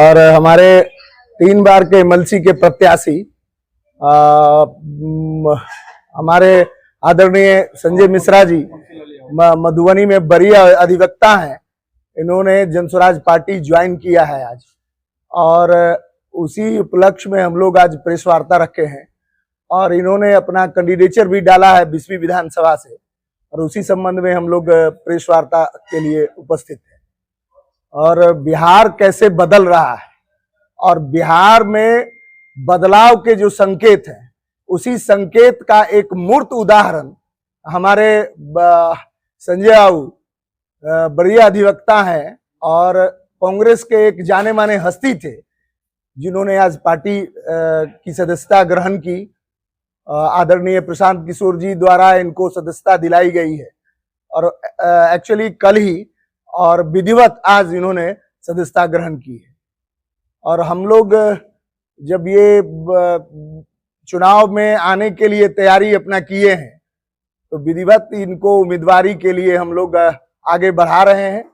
और हमारे 3 बार के एमएलसी के प्रत्याशी हमारे आदरणीय संजय मिश्रा जी मधुबनी में वरीय अधिवक्ता हैं। इन्होंने जनस्वराज पार्टी ज्वाइन किया है आज, और उसी उपलक्ष्य में हम लोग आज प्रेस वार्ता रखे हैं और इन्होंने अपना कैंडिडेचर भी डाला है 20वीं विधानसभा से, और उसी संबंध में हम लोग प्रेस वार्ता के लिए उपस्थित हैं। और बिहार कैसे बदल रहा है और बिहार में बदलाव के जो संकेत हैं, उसी संकेत का एक मूर्त उदाहरण हमारे संजय बाबू वरीय अधिवक्ता हैं और कांग्रेस के एक जाने माने हस्ती थे, जिन्होंने आज पार्टी की सदस्यता ग्रहण की। आदरणीय प्रशांत किशोर जी द्वारा इनको सदस्यता दिलाई गई है, और एक्चुअली कल ही और विधिवत आज इन्होंने सदस्यता ग्रहण की है। और हम लोग जब ये चुनाव में आने के लिए तैयारी अपना किए हैं, तो विधिवत इनको उम्मीदवारी के लिए हम लोग आगे बढ़ा रहे हैं,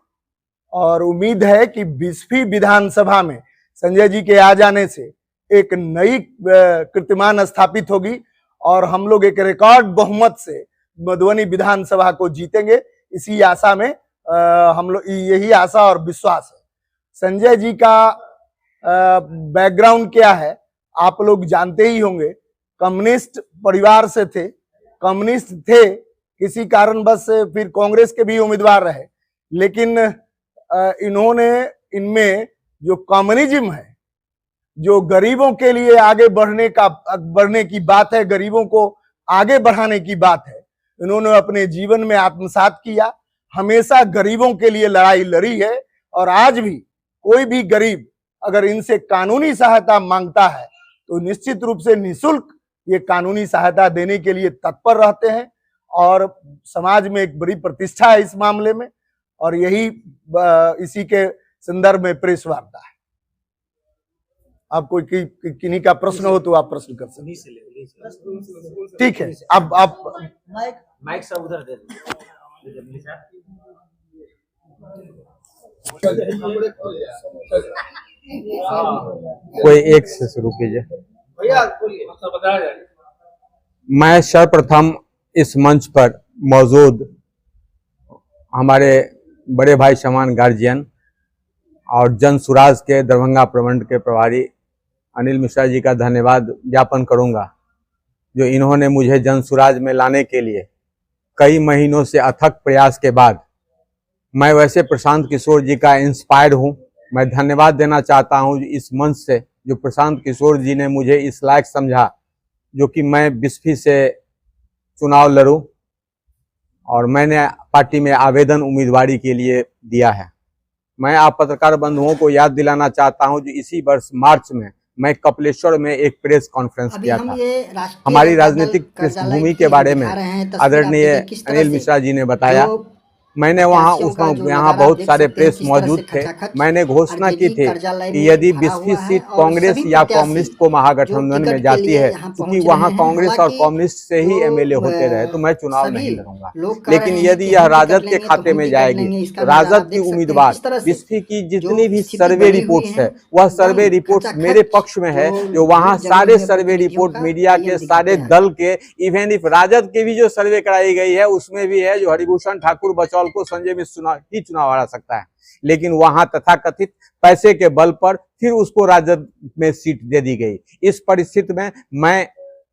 और उम्मीद है कि 20वीं विधानसभा में संजय जी के आ जाने से एक नई कीर्तिमान स्थापित होगी और हम लोग एक रिकॉर्ड बहुमत से मधुबनी विधानसभा को जीतेंगे। इसी आशा में हम लोग, यही आशा और विश्वास है। संजय जी का बैकग्राउंड क्या है आप लोग जानते ही होंगे। कम्युनिस्ट परिवार से थे, कम्युनिस्ट थे, किसी कारणवश से फिर कांग्रेस के भी उम्मीदवार रहे, लेकिन इन्होंने इनमें जो कम्युनिज्म है, जो गरीबों के लिए आगे बढ़ने की बात है, गरीबों को आगे बढ़ाने की बात है, इन्होंने अपने जीवन में आत्मसात किया। हमेशा गरीबों के लिए लड़ाई लड़ी है, और आज भी कोई भी गरीब अगर इनसे कानूनी सहायता मांगता है तो निश्चित रूप से निःशुल्क ये कानूनी सहायता देने के लिए तत्पर रहते हैं, और समाज में एक बड़ी प्रतिष्ठा है इस मामले में, और यही इसी के संदर्भ में प्रेस वार्ता है। आपको किन्हीं का प्रश्न हो तो आप प्रश्न कर सकते हैं। ठीक है, अब आप माइक सब उधर दे कोई एक से शुरू कीजिए। मैं सर्वप्रथम इस मंच पर मौजूद हमारे बड़े भाई समान गार्जियन और जनसुराज के दरभंगा प्रमंड के प्रभारी अनिल मिश्रा जी का धन्यवाद ज्ञापन करूंगा, जो इन्होंने मुझे जनसुराज में लाने के लिए कई महीनों से अथक प्रयास के बाद, मैं वैसे प्रशांत किशोर जी का इंस्पायर्ड हूं। मैं धन्यवाद देना चाहता हूं इस मंच से, जो प्रशांत किशोर जी ने मुझे इस लायक समझा जो कि मैं 20वीं से चुनाव लड़ूं, और मैंने पार्टी में आवेदन उम्मीदवारी के लिए दिया है। मैं आप पत्रकार बंधुओं को याद दिलाना चाहता हूं, जो इसी वर्ष मार्च में मैं कपिलेश्वर में एक प्रेस कॉन्फ्रेंस किया था। हमारी राजनीतिक पृष्ठभूमि के बारे में आदरणीय अनिल मिश्रा जी ने बताया। मैंने यहाँ बहुत सारे प्रेस मौजूद थे। मैंने घोषणा की थी कि यदि 20वीं सीट कांग्रेस या कम्युनिस्ट को महागठबंधन में जाती है, क्योंकि वहाँ कांग्रेस और कम्युनिस्ट से ही एमएलए होते रहे, तो मैं चुनाव नहीं लड़ूंगा। लेकिन यदि यह राजद के खाते में जाएगी, राजद की उम्मीदवार 20वीं की जितनी भी सर्वे रिपोर्ट्स है, वह सर्वे रिपोर्ट्स मेरे पक्ष में है। जो वहाँ सारे सर्वे रिपोर्ट मीडिया के सारे दल के, इवन इफ राजद के भी जो सर्वे कराई गई है उसमें भी है जो हरिभूषण ठाकुर बचौल को संजय मिश्रा ही चुनाव हरा सकता है। लेकिन वहां तथाकथित पैसे के बल पर फिर उसको राजद में सीट दे दी गई। इस परिस्थिति में मैं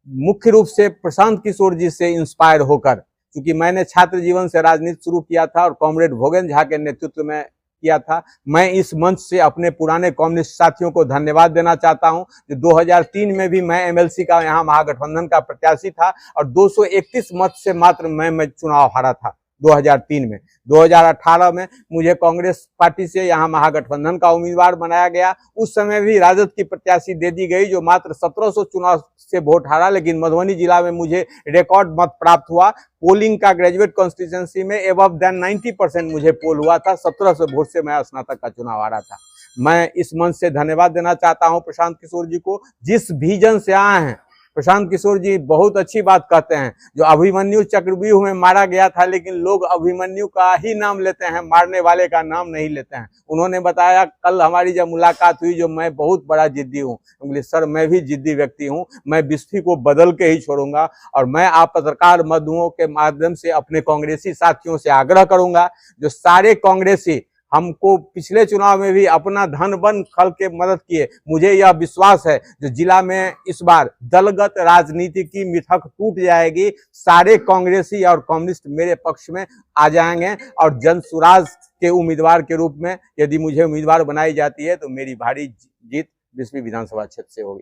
मुख्य रूप से प्रशांत किशोर जी से इंस्पायर होकर, क्योंकि मैंने छात्र जीवन से राजनीति शुरू किया था और कॉमरेड भोगेन झा के नेतृत्व में किया था, मैं इस मंच से अपने पुराने कम्युनिस्ट साथियों को धन्यवाद देना चाहता हूं। जो 2003 में भी मैं एमएलसी का यहाँ महागठबंधन का प्रत्याशी था, और 231 मत से मात्र मैं चुनाव हारा था 2003 में। 2018 में मुझे कांग्रेस पार्टी से यहाँ महागठबंधन का उम्मीदवार बनाया गया। उस समय भी राजद की प्रत्याशी दे दी गई, जो मात्र 1700 चुनाव से वोट हारा, लेकिन मधुबनी जिला में मुझे रिकॉर्ड मत प्राप्त हुआ। पोलिंग का ग्रेजुएट कॉन्स्टिट्यूंसी में एबव देन 90% मुझे पोल हुआ था। 1700 वोट से मैं स्नातक का चुनाव हारा था। मैं इस मंच से धन्यवाद देना चाहता हूं प्रशांत किशोर जी को, जिस विजन से आए हैं प्रशांत किशोर जी बहुत अच्छी बात कहते हैं। जो अभिमन्यु चक्रव्यूह में मारा गया था, लेकिन लोग अभिमन्यु का ही नाम लेते हैं, मारने वाले का नाम नहीं लेते हैं। उन्होंने बताया कल हमारी जब मुलाकात हुई, जो मैं बहुत बड़ा जिद्दी हूँ, सर मैं भी जिद्दी व्यक्ति हूँ, मैं बिस्फी को बदल के ही छोड़ूंगा। और मैं आप पत्रकार बंधुओं के माध्यम से अपने कांग्रेसी साथियों से आग्रह करूंगा, जो सारे कांग्रेसी हमको पिछले चुनाव में भी अपना धन बन खल के मदद किए, मुझे यह विश्वास है जो जिला में इस बार दलगत राजनीति की मिथक टूट जाएगी। सारे कांग्रेसी और कम्युनिस्ट मेरे पक्ष में आ जाएंगे और जनसुराज के उम्मीदवार के रूप में यदि मुझे उम्मीदवार बनाई जाती है तो मेरी भारी जीत बिस्फी विधानसभा क्षेत्र से होगी।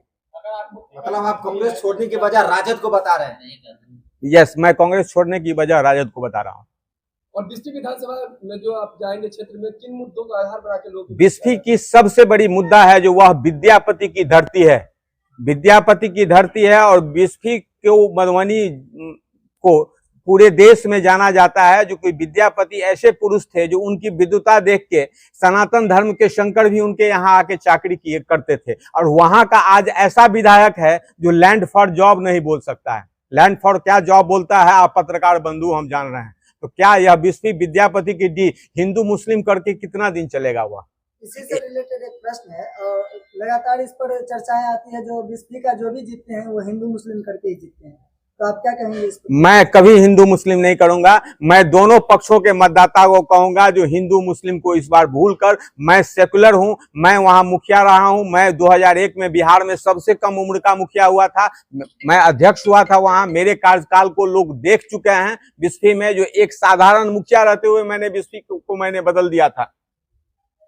मतलब आप कांग्रेस छोड़ने की वजह राजद को बता रहे हैं? यस, मैं कांग्रेस छोड़ने की वजह राजद को बता रहा हूँ। और बिस्फी विधानसभा में जो आप जाएंगे क्षेत्र में, किन मुद्दों का आधार बना के लोग? बिस्फी की सबसे बड़ी मुद्दा है जो वह विद्यापति की धरती है। विद्यापति की धरती है और बिस्फी को, मधुबनी को पूरे देश में जाना जाता है। जो कोई विद्यापति ऐसे पुरुष थे जो उनकी विद्वता देख के सनातन धर्म के शंकर भी उनके यहाँ आके चाकरी किए करते थे। और वहां का आज ऐसा विधायक है जो लैंड फॉर जॉब नहीं बोल सकता है। लैंड फॉर क्या जॉब बोलता है आप पत्रकार बंधु हम जान रहे हैं। तो क्या यह बिस्फी विद्यापति की डी हिंदू मुस्लिम करके कितना दिन चलेगा? वह इसी से रिलेटेड एक प्रश्न है और लगातार इस पर चर्चाएं आती है, जो बिस्फी का जो भी जीतते हैं वो हिंदू मुस्लिम करके ही जीतते हैं, तो आप क्या कहेंगे इस पर? मैं कभी हिंदू मुस्लिम नहीं करूंगा। मैं दोनों पक्षों के मतदाता को कहूंगा जो हिंदू मुस्लिम को इस बार भूल कर, मैं सेकुलर हूं, मैं वहां मुखिया रहा हूं। मैं 2001 में बिहार में सबसे कम उम्र का मुखिया हुआ था, मैं अध्यक्ष हुआ था वहां। मेरे कार्यकाल को लोग देख चुके हैं। बिस्फी में जो एक साधारण मुखिया रहते हुए मैंने बिस्फी को मैंने बदल दिया था।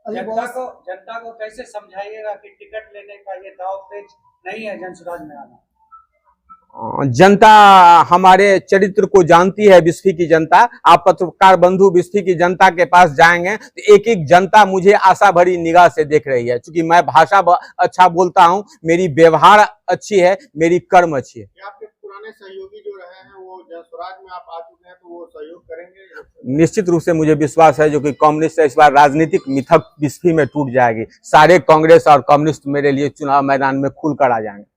जनता को कैसे समझाइएगा कि टिकट लेने का ये दाव पेच नहीं है जनसुराज में आना? जनता हमारे चरित्र को जानती है, बिस्फी की जनता। आप पत्रकार बंधु बिस्फी की जनता के पास जाएंगे तो एक एक जनता मुझे आशा भरी निगाह से देख रही है, क्योंकि मैं भाषा अच्छा बोलता हूं, मेरी व्यवहार अच्छी है, मेरी कर्म अच्छी है। आपके पुराने सहयोगी जो रहे हैं वो जनसुराज में आप आ चुके हैं, तो वो सहयोग करेंगे? निश्चित रूप से मुझे विश्वास है जो कि कम्युनिस्ट इस बार राजनीतिक मिथक बिस्फी में टूट जाएगी। सारे कांग्रेस और कम्युनिस्ट मेरे लिए चुनाव मैदान में खुलकर आ जाएंगे।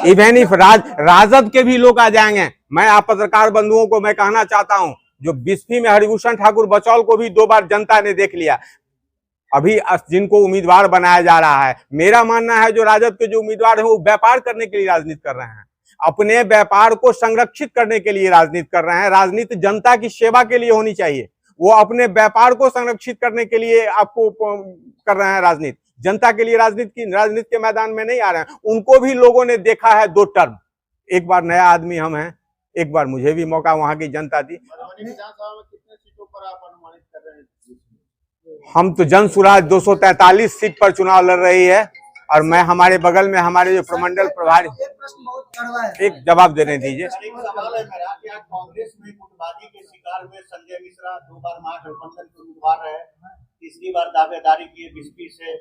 इवन इफ राजद के भी लोग आ जाएंगे। मैं आप पत्रकार बंधुओं को मैं कहना चाहता हूं, जो बिस्फी में हरिभूषण ठाकुर बचौल को भी 2 बार जनता ने देख लिया। अभी जिनको उम्मीदवार बनाया जा रहा है, मेरा मानना है जो राजद के जो उम्मीदवार हैं वो व्यापार करने के लिए राजनीति कर रहे हैं, अपने व्यापार को संरक्षित करने के लिए राजनीति कर रहे हैं। राजनीति जनता की सेवा के लिए होनी चाहिए, वो अपने व्यापार को संरक्षित करने के लिए आपको कर रहे हैं राजनीति। जनता के लिए राजनीति के मैदान में नहीं आ रहे हैं। उनको भी लोगों ने देखा है 2 टर्म। एक बार नया आदमी हम हैं, एक बार मुझे भी मौका वहां की जनता दी। मधुबनी विधानसभा में कितने सीटों पर आप अनुमानित कर रहे हैं? हम तो जनसुराज 243 सीट पर चुनाव लड़ रही है और मैं हमारे बगल में हमारे जो प्रमंडल प्रभारी, एक प्रश्न बहुत कड़वा है, एक जवाब देने दीजिए। एक सवाल है मेरा कि आज कांग्रेस में गुटबाजी के शिकार हुए संजय मिश्रा 2 बार महागठबंधन के उम्मीदवार रहे, तीसरी बार दावेदारी की बिस्फी से।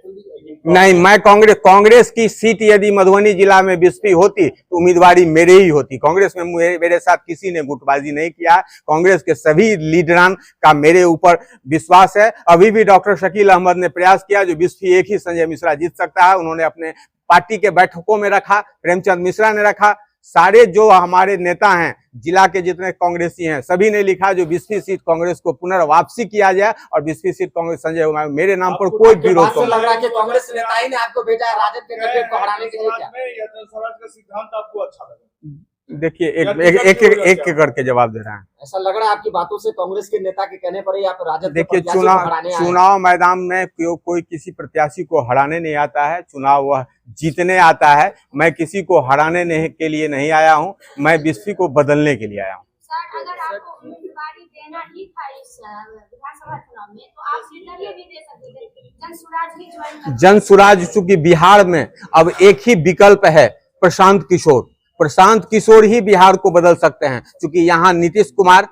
नहीं, मैं कांग्रेस की सीट यदि मधुबनी जिला में बिस्फी होती तो उम्मीदवारी मेरे ही होती। कांग्रेस में मेरे साथ किसी ने गुटबाजी नहीं किया। कांग्रेस के सभी लीडरान का मेरे ऊपर विश्वास है। अभी भी डॉक्टर शकील अहमद ने प्रयास किया, जो बिस्फी एक ही संजय मिश्रा जीत सकता है, उन्होंने अपने पार्टी के बैठकों में रखा, प्रेमचंद मिश्रा ने रखा। सारे जो हमारे नेता हैं, जिला के जितने कांग्रेसी हैं, सभी ने लिखा जो बिस्फी सीट कांग्रेस को पुनर्वापसी किया जाए और बिस्फी सीट कांग्रेस संजय मेरे नाम पर कोई विरोध लग रहा है कि कांग्रेस नेता ही ने आपको भेजा है राजद के कैंडिडेट को हराने के लिए क्या? जनसुराज का सिद्धांत आपको अच्छा लगा? देखिए, एक करके जवाब दे रहे हैं। ऐसा लग रहा है आपकी बातों से कांग्रेस के नेता के कहने पर ही आप राजद के देखिए, प्रत्याशी को हराने आए हैं। चुनाव मैदान में कोई किसी प्रत्याशी को हराने नहीं आता है, चुनाव वह जीतने आता है। मैं किसी को हराने के लिए नहीं आया हूं, मैं बिस्फी को बदलने के लिए आया हूं। सर, अगर आपको उम्मीदवारी देना ही था इस विधानसभा चुनाव में, तो आप इंटरव्यू भी दे सकते थे, जनसुराज ही ज्वाइन कर। जनसुराज चूंकि बिहार में अब एक ही विकल्प है, प्रशांत किशोर। प्रशांत किशोर ही बिहार को बदल सकते हैं, क्योंकि यहाँ नीतीश कुमार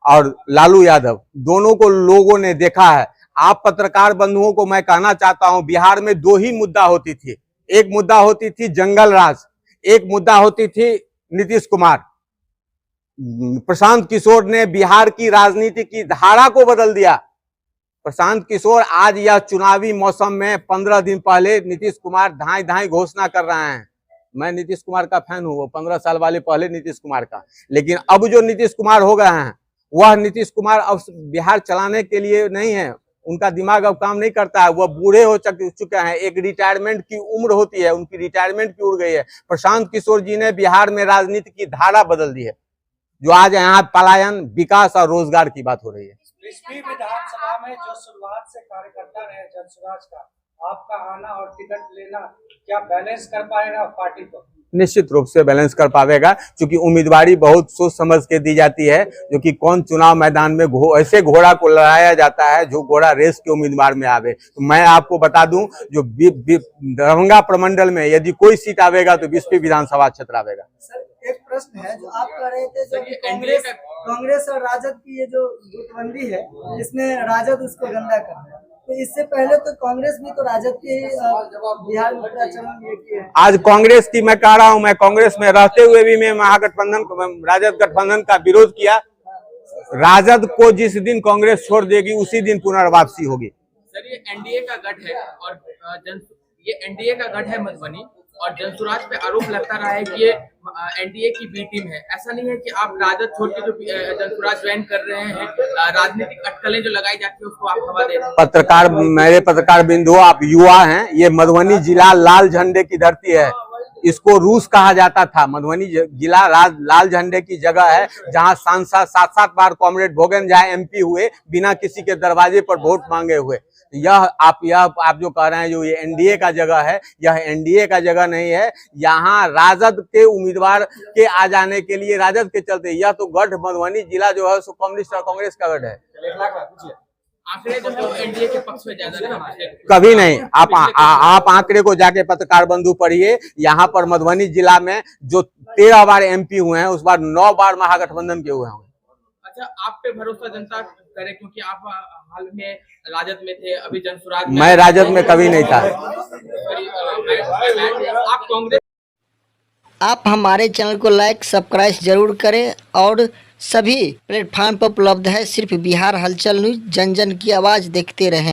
और लालू यादव दोनों को लोगों ने देखा है। आप पत्रकार बंधुओं को मैं कहना चाहता हूं, बिहार में 2 ही मुद्दा होती थी। एक मुद्दा होती थी जंगल राज, एक मुद्दा होती थी नीतीश कुमार। प्रशांत किशोर ने बिहार की राजनीति की धारा को बदल दिया। प्रशांत किशोर आज यह चुनावी मौसम में 15 दिन पहले नीतीश कुमार धाई घोषणा कर रहे हैं मैं नीतीश कुमार का फैन हूँ, वो 15 साल वाले पहले नीतीश कुमार का। लेकिन अब जो नीतीश कुमार हो गए हैं, वह नीतीश कुमार अब बिहार चलाने के लिए नहीं है, उनका दिमाग अब काम नहीं करता है, वह बूढ़े हो चुके हैं। एक रिटायरमेंट की उम्र होती है, उनकी रिटायरमेंट की उड़ गई है। प्रशांत किशोर जी ने बिहार में राजनीति की धारा बदल दी है, जो आज यहाँ पलायन, विकास और रोजगार की बात हो रही है। बिस्फी विधानसभा में जो शुरुआत से कार्यकर्ता रहे जनसुराज का, आपका आना और टिकट लेना क्या बैलेंस कर पाएगा पार्टी को? निश्चित रूप से बैलेंस कर पाएगा, क्योंकि उम्मीदवारी बहुत सोच समझ के दी जाती है, जो कि कौन चुनाव मैदान में ऐसे घोड़ा को लड़ाया जाता है जो घोड़ा रेस के उम्मीदवार में आवे। तो मैं आपको बता दूं, जो दरभंगा प्रमंडल में यदि कोई सीट आवेगा तो बिस्फी विधानसभा क्षेत्र आवेगा। सर एक प्रश्न है, जो आप कह रहे थे जो कांग्रेस और राजद की ये जो गुटबंदी है, इसमें राजद उसको गंदा कर रहा है, तो इससे पहले तो कांग्रेस भी तो राजद के बिहार में प्रचारण ये किए हैं। आज कांग्रेस की मैं कह रहा हूं, मैं कांग्रेस में रहते हुए भी मैं महागठबंधन, राजद गठबंधन का विरोध किया। राजद को जिस दिन कांग्रेस छोड़ देगी उसी दिन पुनर्वापसी होगी। सर ये एनडीए का गठ है और ये एनडीए का गठ है मधुबनी, और जनसुराज पे आरोप लगता रहा है कि ये एनडीए की बी टीम है। ऐसा नहीं है कि आप राजद छोड़ के जो जनसुराज ज्वाइन कर रहे हैं, राजनीतिक अटकलें जो लगाई जाती है उसको आप हवा दे रहे हैं। पत्रकार, मेरे पत्रकार बिंदु, आप युवा हैं, ये मधुबनी जिला लाल झंडे की धरती है, इसको रूस कहा जाता था। मधुबनी जिला लाल झंडे की जगह है, जहां सांसद 7-7 बार कॉमरेड भोगन झा एमपी हुए बिना किसी के दरवाजे पर वोट मांगे हुए। यह आप जो कह रहे हैं जो ये एनडीए का जगह है, यह एनडीए का जगह नहीं है। यहाँ राजद के उम्मीदवार के आ जाने के लिए, राजद के चलते, यह तो गढ़ मधुबनी जिला जो है सो कम्युनिस्ट और कांग्रेस का गढ़ है। आंकड़े जो है एनडीए के पक्ष में ज्यादा कभी नहीं। आप आंकड़े को जाके पत्रकार बंधु पढ़िए। यहाँ पर मधुबनी जिला में जो 13 बार एमपी हुए हैं, उस बार 9 बार महागठबंधन के हुए हैं। अच्छा, आप पे भरोसा जनता करे, क्योंकि आप हाल में राजद में थे, अभी जनसुराज में। मैं राजद में कभी नहीं था। आप कांग्रेस। आप हमारे चैनल को लाइक सब्सक्राइब जरूर करें और सभी प्लेटफार्म पर उपलब्ध है। सिर्फ बिहार हलचल न्यूज, जन जन की आवाज़ देखते रहें।